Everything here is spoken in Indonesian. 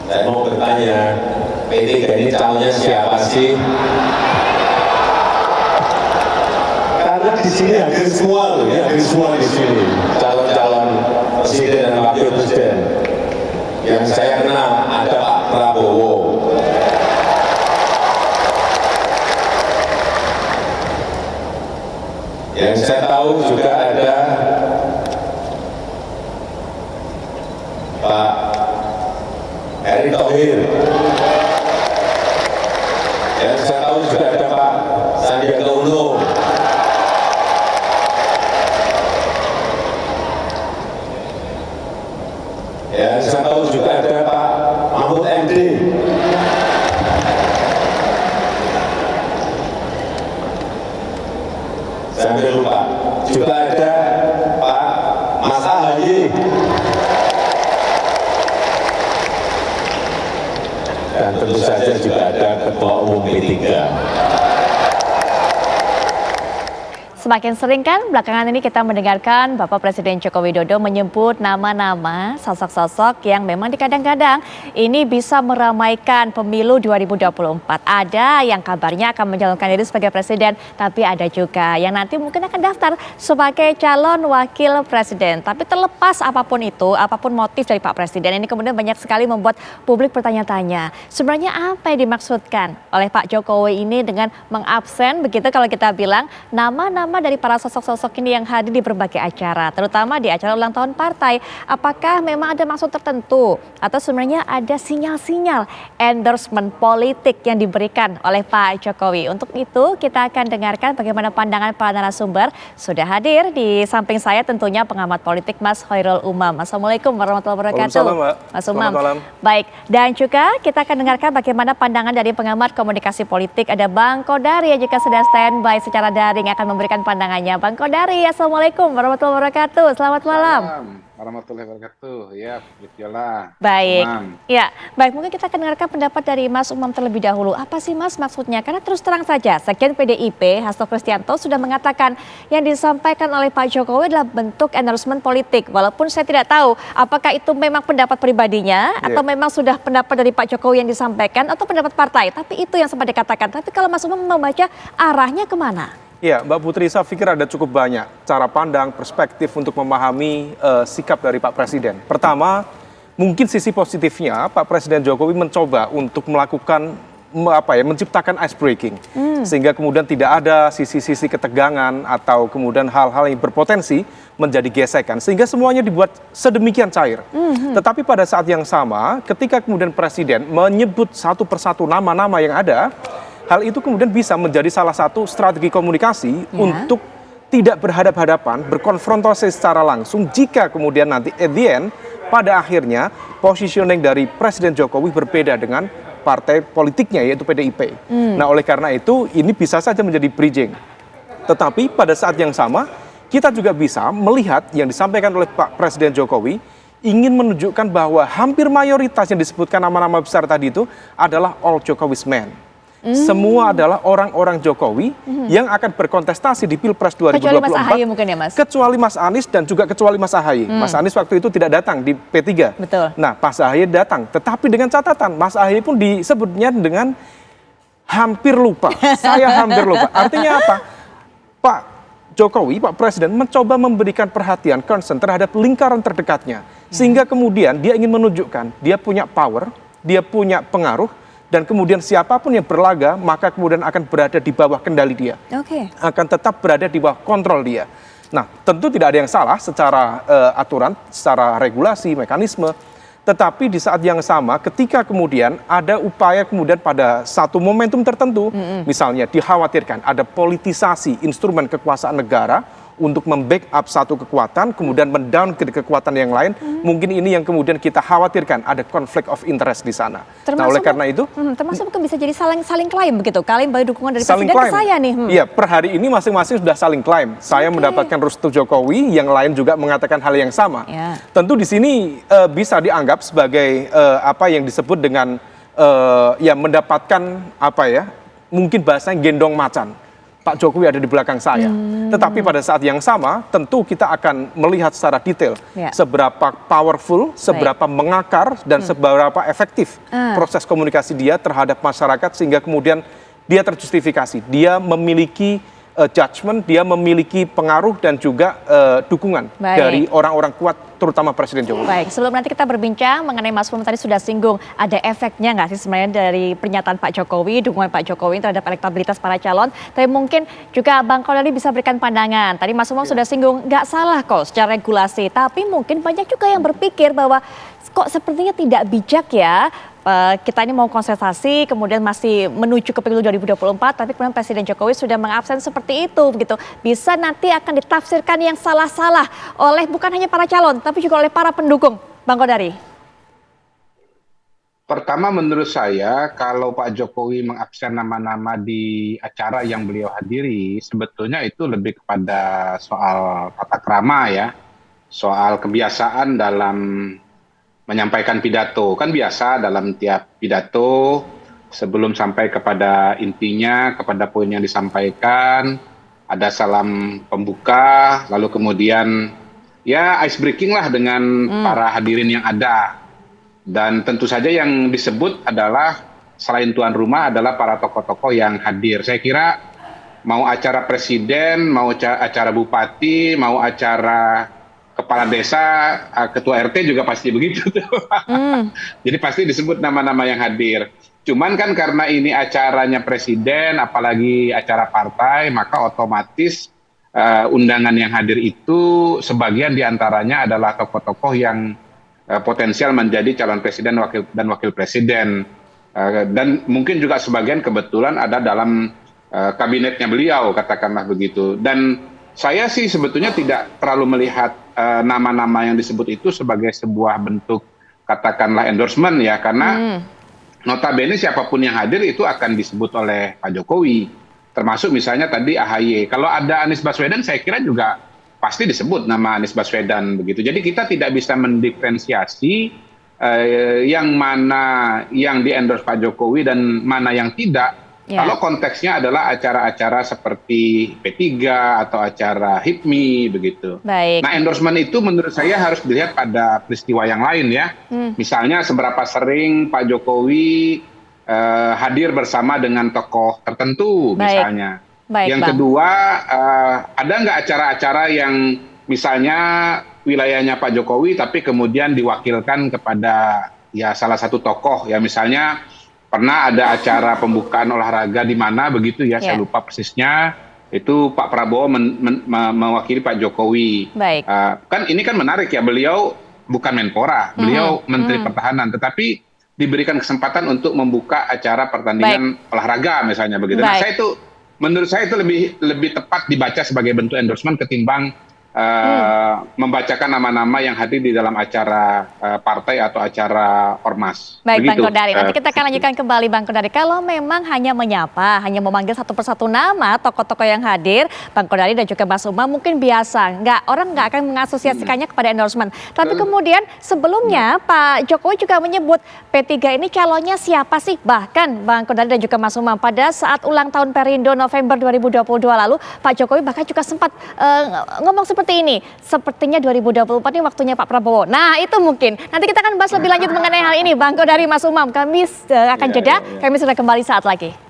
Saya mau bertanya, P3 ini calonnya siapa sih? Karena di sini hadir semua loh, ya, hadir semua di sini. Calon-calon presiden dan wakil presiden. Yang saya kenal ada Pak Prabowo. Yang saya tahu juga ada Pak Erick Thohir. Yang saya tahu juga ada Pak Sandiaga Uno. Yang saya tahu juga ada Pak Mahfud MD. Sampai lupa. Juga ada Pak Mas Ahaye. Dan tentu saja juga ada Ketua Umum P3. Semakin sering kan belakangan ini kita mendengarkan Bapak Presiden Joko Widodo menyebut nama-nama sosok-sosok yang memang dikadang-kadang ini bisa meramaikan pemilu 2024. Ada yang kabarnya akan mencalonkan diri sebagai presiden, tapi ada juga yang nanti mungkin akan daftar sebagai calon wakil presiden. Tapi terlepas apapun itu, apapun motif dari Pak Presiden, ini kemudian banyak sekali membuat publik bertanya-tanya. Sebenarnya apa yang dimaksudkan oleh Pak Jokowi ini dengan mengabsen begitu kalau kita bilang nama-nama dari para sosok-sosok ini yang hadir di berbagai acara, terutama di acara ulang tahun partai. Apakah memang ada maksud tertentu atau sebenarnya ada sinyal-sinyal endorsement politik yang diberikan oleh Pak Jokowi? Untuk itu kita akan dengarkan bagaimana pandangan para narasumber. Sudah hadir di samping saya tentunya pengamat politik Mas Khairul Umam. Assalamualaikum warahmatullahi wabarakatuh. Waalaikumsalam, Mbak. Mas Umam. Selamat malam. Baik, dan juga kita akan dengarkan bagaimana pandangan dari pengamat komunikasi politik. Ada Bang Kodari yang juga sudah standby secara daring akan memberikan pandangannya. Bang Kodari, Assalamualaikum warahmatullahi wabarakatuh. Selamat malam. Warahmatullahi wabarakatuh. Ya, Bismillah. Baik, Umam. ya, baik. Mungkin kita akan dengarkan pendapat dari Mas Umam terlebih dahulu. Apa sih Mas maksudnya? Karena terus terang saja, Sekjen PDIP Hasto Kristianto sudah mengatakan yang disampaikan oleh Pak Jokowi adalah bentuk endorsement politik. Walaupun saya tidak tahu apakah itu memang pendapat pribadinya atau memang sudah pendapat dari Pak Jokowi yang disampaikan atau pendapat partai. Tapi itu yang sempat dikatakan. Tapi kalau Mas Umam membaca arahnya kemana? Ya, Mbak Putri, saya pikir ada cukup banyak cara pandang, perspektif untuk memahami sikap dari Pak Presiden. Pertama, mungkin sisi positifnya Pak Presiden Jokowi mencoba untuk melakukan menciptakan ice breaking, sehingga kemudian tidak ada sisi-sisi ketegangan atau kemudian hal-hal yang berpotensi menjadi gesekan, sehingga semuanya dibuat sedemikian cair. Tetapi pada saat yang sama, ketika kemudian Presiden menyebut satu persatu nama-nama yang ada, hal itu kemudian bisa menjadi salah satu strategi komunikasi untuk tidak berhadap-hadapan, berkonfrontasi secara langsung jika kemudian nanti at the end, pada akhirnya positioning dari Presiden Jokowi berbeda dengan partai politiknya yaitu PDIP. Nah, oleh karena itu ini bisa saja menjadi bridging. Tetapi pada saat yang sama kita juga bisa melihat yang disampaikan oleh Pak Presiden Jokowi ingin menunjukkan bahwa hampir mayoritas yang disebutkan nama-nama besar tadi itu adalah all Jokowi's men. Semua adalah orang-orang Jokowi yang akan berkontestasi di Pilpres 2024. Kecuali Mas Ahaye mungkin ya, Mas? Kecuali Mas Anies dan juga kecuali Mas Ahaye. Mas Anies waktu itu tidak datang di P3. Betul. Nah, Mas Ahaye datang. Tetapi dengan catatan, Mas Ahaye pun disebutnya dengan hampir lupa. Saya hampir lupa. Artinya apa? Pak Jokowi, Pak Presiden mencoba memberikan perhatian, concern terhadap lingkaran terdekatnya. Sehingga kemudian dia ingin menunjukkan dia punya power, dia punya pengaruh, dan kemudian siapapun yang berlaga, maka kemudian akan berada di bawah kendali dia. Akan tetap berada di bawah kontrol dia. Nah, tentu tidak ada yang salah secara aturan, secara regulasi, mekanisme. Tetapi di saat yang sama, ketika kemudian ada upaya kemudian pada satu momentum tertentu, misalnya dikhawatirkan ada politisasi instrumen kekuasaan negara, untuk membackup satu kekuatan, kemudian mendowngrade kekuatan yang lain, mungkin ini yang kemudian kita khawatirkan ada konflik of interest di sana. Nah, oleh karena itu, termasuk mungkin bisa jadi saling klaim begitu, klaim bagi dukungan dari Presiden ke saya nih. Iya, per hari ini masing-masing sudah saling klaim. Saya mendapatkan restu Jokowi, yang lain juga mengatakan hal yang sama. Tentu di sini bisa dianggap sebagai apa yang disebut dengan ya mendapatkan apa ya, mungkin bahasanya gendong macan. Pak Jokowi ada di belakang saya. Tetapi pada saat yang sama, tentu kita akan melihat secara detail Ya. seberapa powerful, seberapa mengakar, dan seberapa efektif proses komunikasi dia terhadap masyarakat sehingga kemudian dia terjustifikasi. Dia memiliki judgment, dia memiliki pengaruh dan juga dukungan Baik. dari orang-orang kuat, terutama Presiden Jokowi. Baik, sebelum nanti kita berbincang mengenai Mas Umam tadi sudah singgung, ada efeknya nggak sih sebenarnya dari pernyataan Pak Jokowi, dukungan Pak Jokowi terhadap elektabilitas para calon, tapi mungkin juga Bang Kodari bisa berikan pandangan. Tadi Mas Umam sudah singgung, nggak salah kok secara regulasi, tapi mungkin banyak juga yang berpikir bahwa kok sepertinya tidak bijak ya, kita ini mau konsentrasi, kemudian masih menuju ke pemilu 2024, tapi kemudian Presiden Jokowi sudah mengabsen seperti itu, begitu. Bisa nanti akan ditafsirkan yang salah-salah oleh bukan hanya para calon, tapi juga oleh para pendukung. Bang Kodari. Pertama menurut saya kalau Pak Jokowi mengabsen nama-nama di acara yang beliau hadiri, sebetulnya itu lebih kepada soal tata krama ya, soal kebiasaan dalam menyampaikan pidato. Kan biasa dalam tiap pidato sebelum sampai kepada intinya, kepada poin yang disampaikan, ada salam pembuka, lalu kemudian ya ice breaking lah dengan para hadirin yang ada. Dan tentu saja yang disebut adalah selain tuan rumah adalah para tokoh-tokoh yang hadir. Saya kira mau acara presiden, mau acara bupati, mau acara kepala desa, ketua RT juga pasti begitu tuh. Jadi pasti disebut nama-nama yang hadir. Cuman kan karena ini acaranya presiden, apalagi acara partai, maka otomatis undangan yang hadir itu sebagian diantaranya adalah tokoh-tokoh yang potensial menjadi calon presiden dan wakil presiden. Dan mungkin juga sebagian kebetulan ada dalam kabinetnya beliau, katakanlah begitu. Dan saya sih sebetulnya tidak terlalu melihat nama-nama yang disebut itu sebagai sebuah bentuk katakanlah endorsement ya, karena notabene siapapun yang hadir itu akan disebut oleh Pak Jokowi, termasuk misalnya tadi AHY. Kalau ada Anies Baswedan saya kira juga pasti disebut nama Anies Baswedan begitu. Jadi kita tidak bisa mendiferensiasi yang mana yang di-endorse Pak Jokowi dan mana yang tidak. Kalau konteksnya adalah acara-acara seperti P3 atau acara HIPMI begitu. Baik. Nah, endorsement itu menurut saya harus dilihat pada peristiwa yang lain ya. Misalnya seberapa sering Pak Jokowi hadir bersama dengan tokoh tertentu misalnya. Baik, yang Bang. kedua, ada nggak acara-acara yang misalnya wilayahnya Pak Jokowi tapi kemudian diwakilkan kepada ya salah satu tokoh ya, misalnya pernah ada acara pembukaan olahraga di mana begitu ya, saya lupa persisnya, itu Pak Prabowo mewakili Pak Jokowi. Baik. Kan ini kan menarik ya, beliau bukan Menpora, beliau Menteri Pertahanan, tetapi diberikan kesempatan untuk membuka acara pertandingan olahraga misalnya begitu. Nah, menurut saya itu lebih tepat dibaca sebagai bentuk endorsement ketimbang membacakan nama-nama yang hadir di dalam acara partai atau acara ormas. Baik, begitu. Bang Kodari. Nanti kita akan lanjutkan kembali, Bang Kodari. Kalau memang hanya menyapa, hanya memanggil satu persatu nama tokoh-tokoh yang hadir, Bang Kodari dan juga Mas Umam mungkin biasa. Orang nggak akan mengasosiasikannya kepada endorsement. Tapi kemudian sebelumnya Pak Jokowi juga menyebut P3 ini calonnya siapa sih? Bahkan Bang Kodari dan juga Mas Umam pada saat ulang tahun Perindo November 2022 lalu, Pak Jokowi bahkan juga sempat ngomong seperti ini, sepertinya 2024 ini waktunya Pak Prabowo. Nah, itu mungkin. Nanti kita akan bahas lebih lanjut mengenai hal ini, Bang Kodari, Mas Umam. Kami akan jeda, kami sudah kembali saat lagi.